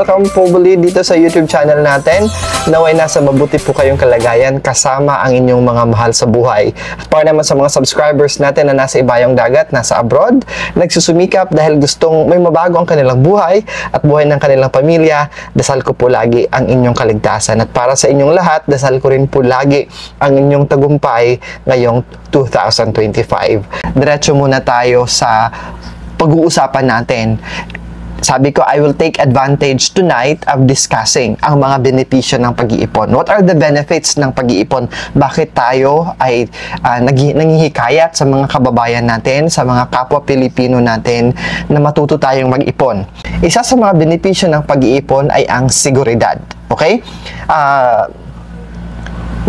welcome po muli dito sa YouTube channel natin. Naway nasa mabuti po kayong kalagayan kasama ang inyong mga mahal sa buhay. At para naman sa mga subscribers natin na nasa ibayong dagat, nasa abroad, nagsusumikap dahil gustong may mabago ang kanilang buhay at buhay ng kanilang pamilya, dasal ko po lagi ang inyong kaligtasan. At para sa inyong lahat, dasal ko rin po lagi ang inyong tagumpay ngayong 2025. Diretso muna tayo sa pag-uusapan natin. Sabi ko, I will take advantage tonight of discussing ang mga benepisyo ng pag-iipon. What are the benefits ng pag-iipon? Bakit tayo ay nanghihikayat sa mga kababayan natin, sa mga kapwa Pilipino natin na matuto tayong mag-ipon? Isa sa mga benepisyo ng pag-iipon ay ang seguridad. Okay?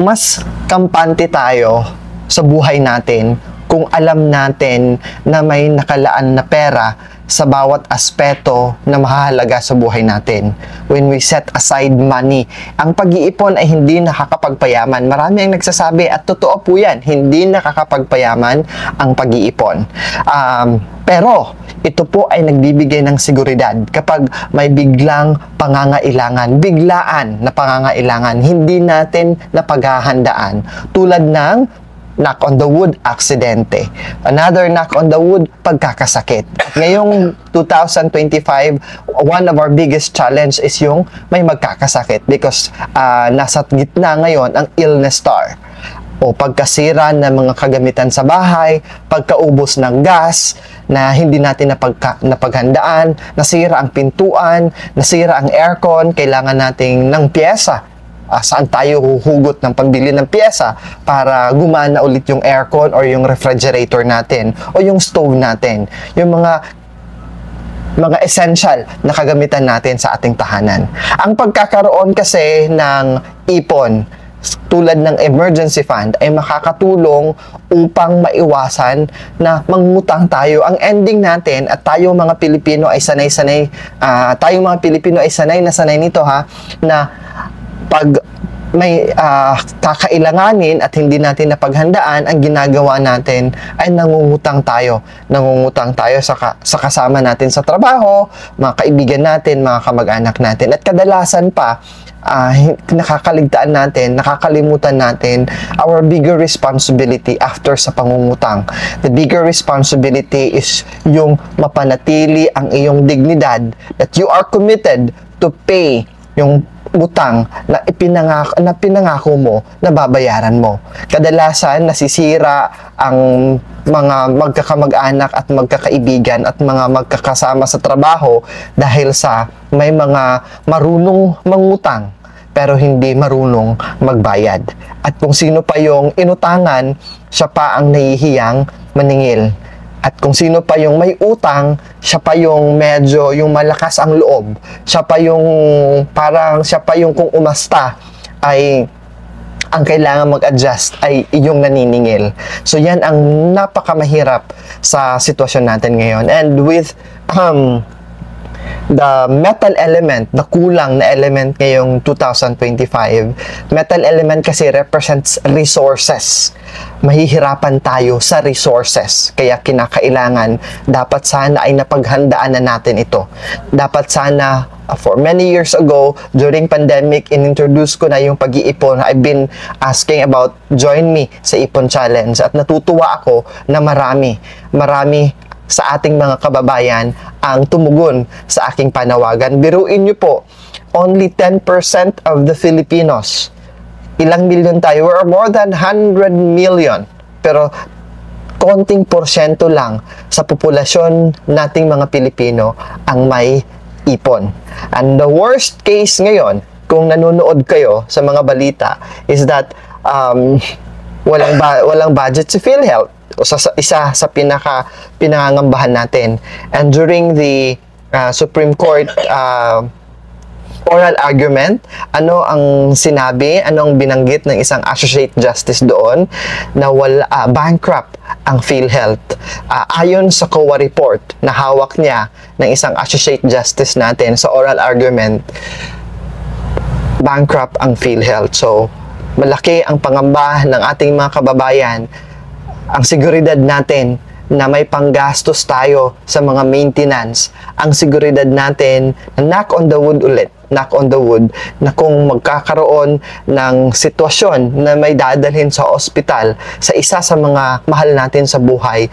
Mas kampante tayo sa buhay natin kung alam natin na may nakalaan na pera sa bawat aspeto na mahalaga sa buhay natin. When we set aside money, ang pag-iipon ay hindi nakakapagpayaman. Marami ang nagsasabi at totoo po yan, hindi nakakapagpayaman ang pag-iipon. Pero ito po ay nagbibigay ng seguridad kapag may biglang pangangailangan, biglaan na pangangailangan, hindi natin napaghahandaan. Tulad ng knock on the wood, aksidente. Another knock on the wood, pagkakasakit. Ngayong 2025, one of our biggest challenge is yung may magkakasakit because nasa gitna ngayon ang illness star o pagkasira ng mga kagamitan sa bahay, pagkaubos ng gas na hindi natin napaghandaan, nasira ang pintuan, nasira ang aircon, kailangan nating ng pyesa. Saan tayo huhugot ng pambili ng pyesa para gumana ulit yung aircon or yung refrigerator natin o yung stove natin, yung mga essential na kagamitan natin sa ating tahanan. Ang pagkakaroon kasi ng ipon tulad ng emergency fund ay makakatulong upang maiwasan na mangutang tayo. Ang ending natin at tayo mga Pilipino ay sanay na sanay nito na pag may kakailanganin at hindi natin napaghandaan, ang ginagawa natin ay nangungutang tayo. Nangungutang tayo sa kasama natin sa trabaho, mga kaibigan natin, mga kamag-anak natin. At kadalasan pa, nakakalimutan natin our bigger responsibility after sa pangungutang. The bigger responsibility is yung mapanatili ang iyong dignidad, that you are committed to pay yung utang na pinangako mo na babayaran mo. Kadalasan nasisira ang mga magkakamag-anak at magkakaibigan at mga magkakasama sa trabaho dahil sa may mga marunong mangutang pero hindi marunong magbayad. At kung sino pa yung inutangan, siya pa ang nahihiyang maningil. At kung sino pa yung may utang, siya pa yung medyo yung malakas ang loob. Siya pa yung kung umasta ay ang kailangan mag-adjust ay yung naniningil. So yan ang napakamahirap sa sitwasyon natin ngayon. And with the metal element, the kulang na element ngayong 2025, metal element kasi represents resources. Mahihirapan tayo sa resources. Kaya kinakailangan, dapat sana ay napaghandaan na natin ito. Dapat sana, for many years ago, during pandemic, inintroduce ko na yung pag-iipon. I've been asking about join me sa Ipon Challenge. At natutuwa ako na marami sa ating mga kababayan ang tumugon sa aking panawagan. Biruin nyo po, only 10% of the Filipinos, ilang milyon tayo? We're more than 100 million. Pero konting porsyento lang sa populasyon nating mga Pilipino ang may ipon. And the worst case ngayon, kung nanonood kayo sa mga balita, is that walang budget sa PhilHealth. Isa sa pinangangambahan natin. And during the Supreme Court oral argument, ano ang sinabi, ano ang binanggit ng isang Associate Justice doon na bankrupt ang PhilHealth. Ayon sa COA report na hawak niya ng isang Associate Justice natin sa oral argument, bankrupt ang PhilHealth. So, malaki ang pangamba ng ating mga kababayan. Ang seguridad natin na may panggastos tayo sa mga maintenance, ang seguridad natin, knock on the wood ulit, knock on the wood, na kung magkakaroon ng sitwasyon na may dadalhin sa ospital sa isa sa mga mahal natin sa buhay,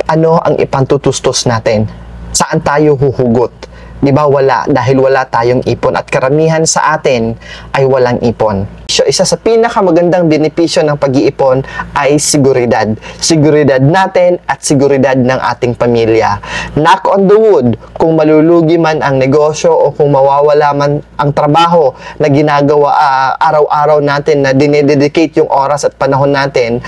ano ang ipantutustos natin? Saan tayo huhugot? Di ba wala? Dahil wala tayong ipon at karamihan sa atin ay walang ipon. So, isa sa pinakamagandang benepisyo ng pag-iipon ay seguridad. Seguridad natin at seguridad ng ating pamilya. Knock on the wood, kung malulugi man ang negosyo o kung mawawala man ang trabaho na ginagawa araw-araw natin, na dinededicate yung oras at panahon natin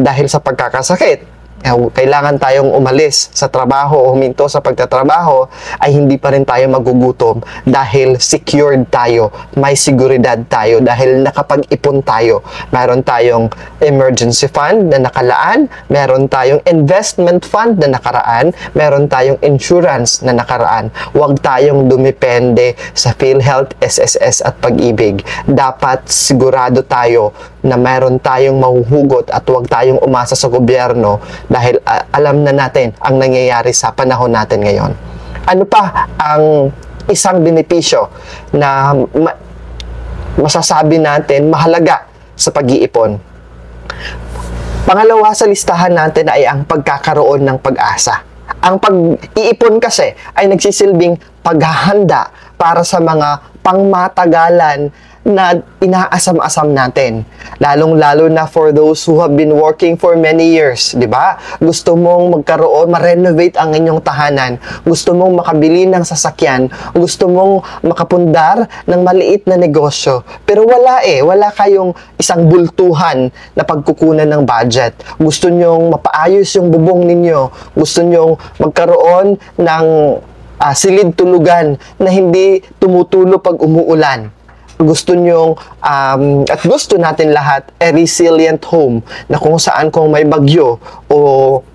dahil sa pagkakasakit, kailangan tayong umalis sa trabaho o huminto sa pagtatrabaho, ay hindi pa rin tayo magugutom dahil secured tayo, may seguridad tayo dahil nakapag-ipon tayo. Meron tayong emergency fund na nakalaan, meron tayong investment fund na nakaraan, meron tayong insurance na nakaraan. Huwag tayong dumepende sa PhilHealth, SSS at Pag-ibig. Dapat sigurado tayo na meron tayong mahuhugot at huwag tayong umasa sa gobyerno dahil alam na natin ang nangyayari sa panahon natin ngayon. Ano pa ang isang benepisyo na masasabi natin mahalaga sa pag-iipon? Pangalawa sa listahan natin ay ang pagkakaroon ng pag-asa. Ang pag-iipon kasi ay nagsisilbing paghahanda para sa mga pangmatagalan na inaasam-asam natin. Lalong-lalo na for those who have been working for many years, di ba? Gusto mong magkaroon, ma-renovate ang inyong tahanan. Gusto mong makabili ng sasakyan. Gusto mong makapundar ng maliit na negosyo. Pero wala wala kayong isang bultuhan na pagkukunan ng budget. Gusto nyong mapaayos yung bubong ninyo. Gusto nyong magkaroon ng silid tulugan na hindi tumutulo pag umuulan. Gusto nyong, at gusto natin lahat, a resilient home na kung saan kung may bagyo o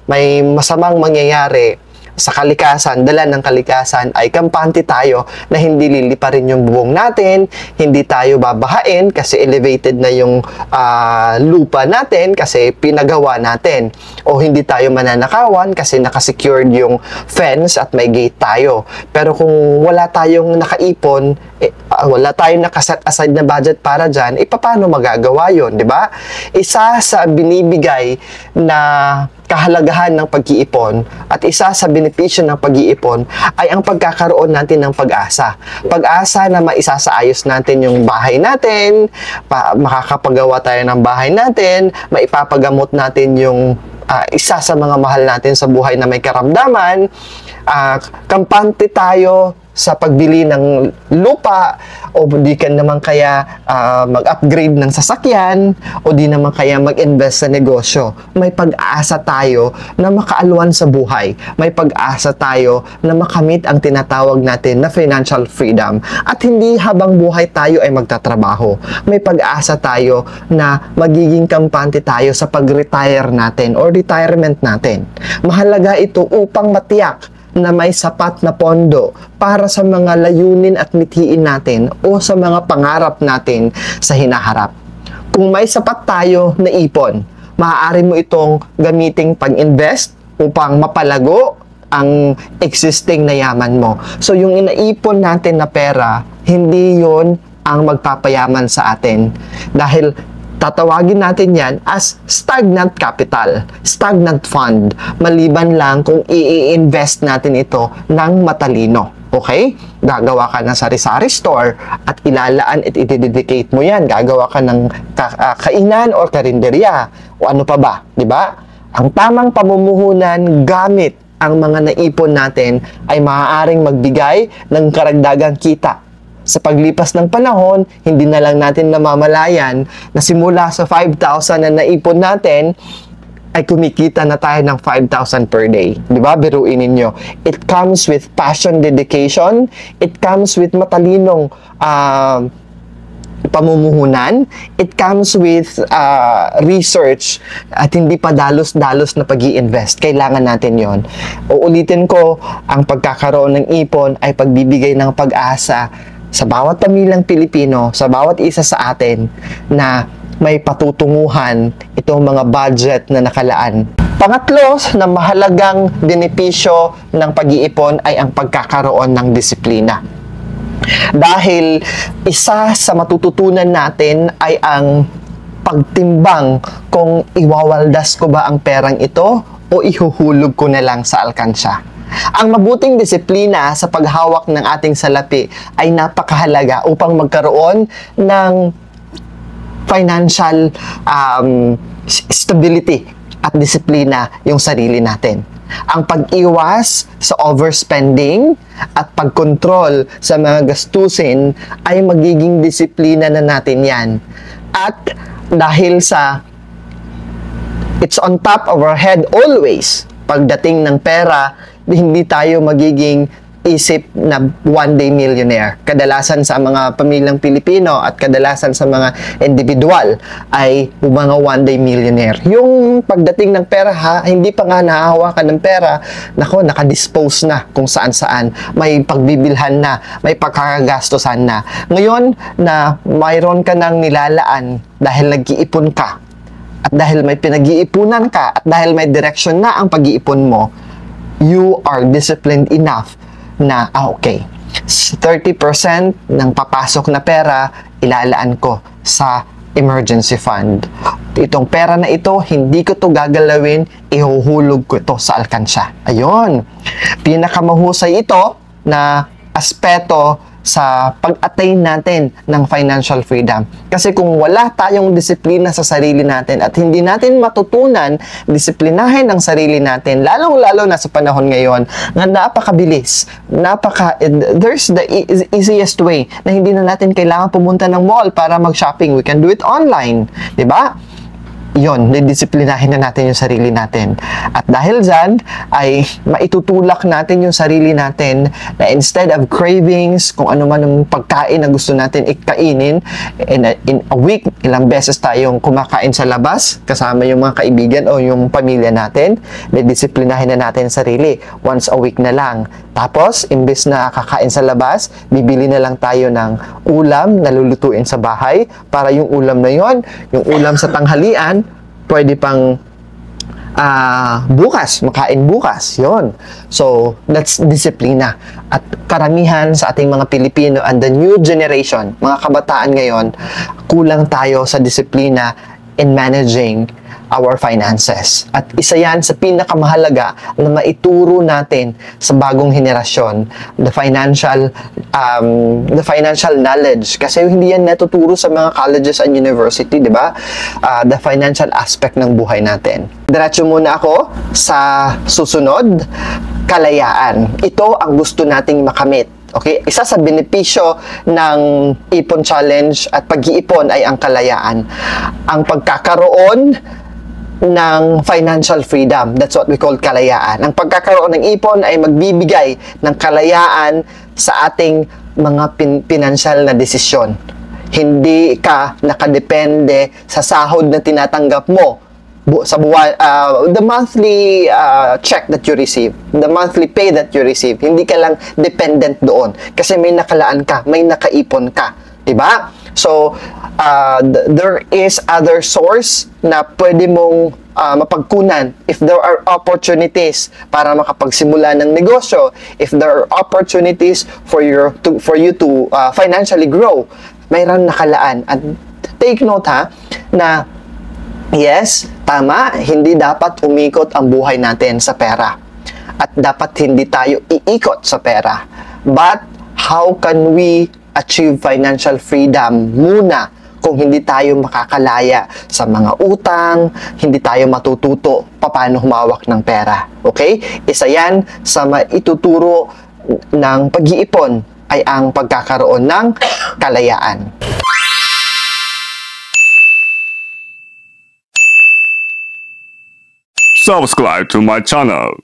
may masamang mangyayari sa kalikasan, dala ng kalikasan, ay kampante tayo na hindi liliparin yung bubong natin, hindi tayo babahain kasi elevated na yung lupa natin kasi pinagawa natin, o hindi tayo mananakawan kasi nakasecured yung fence at may gate tayo. Pero kung wala tayong nakaipon, wala tayong nakaset aside na budget para dyan, paano magagawa yun, di ba? Isa sa binibigay na kahalagahan ng pag-iipon at isa sa benepisyo ng pag-iipon ay ang pagkakaroon natin ng pag-asa. Pag-asa na maisasaayos natin yung bahay natin, makakapagawa tayo ng bahay natin, maipapagamot natin yung isa sa mga mahal natin sa buhay na may karamdaman, kampante tayo sa pagbili ng lupa, o di ka naman kaya mag-upgrade ng sasakyan, o di naman kaya mag-invest sa negosyo. May pag-asa tayo na makaalwan sa buhay. May pag-asa tayo na makamit ang tinatawag natin na financial freedom. At hindi habang buhay tayo ay magtatrabaho. May pag-asa tayo na magiging kampante tayo sa pag-retire natin o retirement natin. Mahalaga ito upang matiyak na may sapat na pondo para sa mga layunin at mithiin natin o sa mga pangarap natin sa hinaharap. Kung may sapat tayo na ipon, maaari mo itong gamiting pag-invest upang mapalago ang existing na yaman mo. So yung inaipon natin na pera, hindi yon ang magpapayaman sa atin. Dahil tatawagin natin yan as stagnant capital, stagnant fund, maliban lang kung i-invest natin ito ng matalino. Okay? Gagawa ka ng sari-sari store at ilalaan at i-dedicate mo yan. Gagawa ka ng kainan o karinderya o ano pa ba, di ba? Ang tamang pamumuhunan gamit ang mga naipon natin ay maaaring magbigay ng karagdagang kita. Sa paglipas ng panahon, hindi na lang natin namamalayan na simula sa 5,000 na naipon natin, ay kumikita na tayo ng 5,000 per day. Di ba? Biruin ninyo. It comes with passion, dedication. It comes with matalinong pamumuhunan. It comes with research at hindi pa dalos-dalos na pag-i-invest. Kailangan natin yon. Uulitin ko, ang pagkakaroon ng ipon ay pagbibigay ng pag-asa sa bawat pamilyang Pilipino, sa bawat isa sa atin, na may patutunguhan itong mga budget na nakalaan. Pangatlo na mahalagang benepisyo ng pag-iipon ay ang pagkakaroon ng disiplina. Dahil isa sa matututunan natin ay ang pagtimbang kung iwawaldas ko ba ang perang ito o ihuhulog ko na lang sa alkansya. Ang mabuting disiplina sa paghawak ng ating salapi ay napakahalaga upang magkaroon ng financial stability at disiplina yung sarili natin. Ang pag-iwas sa overspending at pagkontrol sa mga gastusin ay magiging disiplina na natin yan. At dahil sa it's on top of our head always, pagdating ng pera, hindi tayo magiging isip na one-day millionaire. Kadalasan sa mga pamilyang Pilipino at kadalasan sa mga individual ay mga one-day millionaire. Yung pagdating ng pera, hindi pa nga nahahawakan ng pera, nako, nakadispose na kung saan-saan. May pagbibilhan na, may pagkakagastusan na. Ngayon na mayroon ka ng nilalaan dahil nag-iipon ka, at dahil may pinag-iipunan ka, at dahil may direction na ang pag-iipon mo, you are disciplined enough na, okay, 30% ng papasok na pera, ilalaan ko sa emergency fund. Itong pera na ito, hindi ko to gagalawin, ihuhulog ko ito sa alkansya. Ayun. Pinakamahusay ito na aspeto sa pag-attain natin ng financial freedom. Kasi kung wala tayong disiplina sa sarili natin at hindi natin matutunan disiplinahin ang sarili natin, lalong-lalo na sa panahon ngayon na napakabilis, there's the easiest way na hindi na natin kailangan pumunta ng mall para mag-shopping. We can do it online. Diba? Yun, didisiplinahin na natin yung sarili natin. At dahil dyan, ay maitutulak natin yung sarili natin na instead of cravings, kung ano man ang pagkain na gusto natin ikainin, in a week, ilang beses tayong kumakain sa labas, kasama yung mga kaibigan o yung pamilya natin, didisiplinahin na natin sarili. Once a week na lang. Tapos, imbes na kakain sa labas, bibili na lang tayo ng ulam na lulutuin sa bahay para yung ulam na yon, yung ulam sa tanghalian, pwede pang bukas, makain bukas. Yon. So, that's disiplina. At karamihan sa ating mga Pilipino and the new generation, mga kabataan ngayon, kulang tayo sa disiplina in managing our finances. At isa yan sa pinakamahalaga na maituro natin sa bagong henerasyon, the financial knowledge. Kasi hindi yan natuturo sa mga colleges and university, di ba? The financial aspect ng buhay natin. Diretso muna ako sa susunod, kalayaan. Ito ang gusto nating makamit. Okay? Isa sa benepisyo ng Ipon Challenge at pag-iipon ay ang kalayaan. Ang pagkakaroon ng financial freedom. That's what we call kalayaan. Ang pagkakaroon ng ipon ay magbibigay ng kalayaan sa ating mga pinansyal na desisyon. Hindi ka nakadepende sa sahod na tinatanggap mo sa buwan, the monthly check that you receive, the monthly pay that you receive. Hindi ka lang dependent doon kasi may nakalaan ka, may nakaipon ka. Diba? So, there is other source na pwede mong mapagkunan if there are opportunities para makapagsimula ng negosyo, if there are opportunities for you to financially grow, mayroon nakalaan. At take note na yes, tama, hindi dapat umikot ang buhay natin sa pera. At dapat hindi tayo iikot sa pera. But how can we achieve financial freedom muna kung hindi tayo makakalaya sa mga utang, hindi tayo matututo paano humawak ng pera. Okay? Isa yan sa maituturo ng pag-iipon ay ang pagkakaroon ng kalayaan. Subscribe to my channel.